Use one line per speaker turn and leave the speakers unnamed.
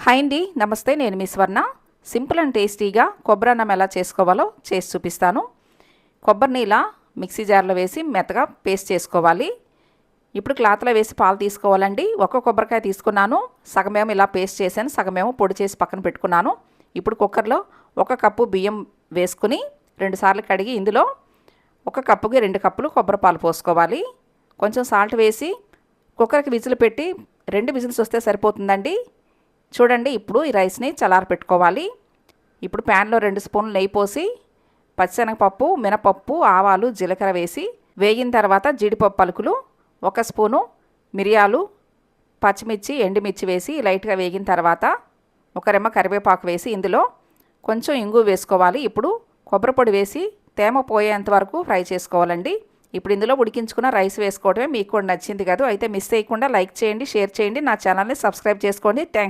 Hi అండి, నమస్తే. నేను మీ స్వర్ణ. సింపుల్ అండ్ టేస్టీగా కొబ్బరి అన్నం ఎలా చేసుకోవాలో చేసి చూపిస్తాను. కొబ్బరిని ఇలా మిక్సీ జార్లో వేసి మెత్తగా పేస్ట్ చేసుకోవాలి. ఇప్పుడు క్లాత్లో వేసి పాలు తీసుకోవాలండి. ఒక కొబ్బరికాయ తీసుకున్నాను, సగమేమో ఇలా పేస్ట్ చేశాను, సగమేమో పొడి చేసి పక్కన పెట్టుకున్నాను. ఇప్పుడు కుక్కర్లో 1 కప్పు బియ్యం వేసుకుని 2 సార్లు కడిగి ఇందులో 1 కప్పుకి 2 కప్పులు కొబ్బరి పాలు పోసుకోవాలి. కొంచెం సాల్ట్ వేసి కుక్కర్కి విజిల్ పెట్టి 2 విజిల్స్ వస్తే సరిపోతుందండి. చూడండి, ఇప్పుడు ఈ రైస్ని చల్లారి పెట్టుకోవాలి. ఇప్పుడు ప్యాన్లో 2 స్పూన్లు నెయ్యి పోసి పచ్చిశనగపప్పు, మినపప్పు, ఆవాలు, జీలకర్ర వేసి వేగిన తర్వాత జీడిపప్పు పలుకులు, 1 స్పూను మిరియాలు, పచ్చిమిర్చి, ఎండుమిర్చి వేసి లైట్గా వేగిన తర్వాత 1 రెమ్మ కరివేపాకు వేసి ఇందులో కొంచెం ఇంగువ వేసుకోవాలి. ఇప్పుడు కొబ్బరి పొడి వేసి తేమ పోయేంత వరకు ఫ్రై చేసుకోవాలండి. ఇప్పుడు ఇందులో ఉడికించుకున్న రైస్ వేసుకోవడమే. మీకు కూడా నచ్చింది కదా, అయితే మిస్ చేయకుండా లైక్ చేయండి, షేర్ చేయండి, నా ఛానల్ని సబ్స్క్రైబ్ చేసుకోండి. థ్యాంక్స్.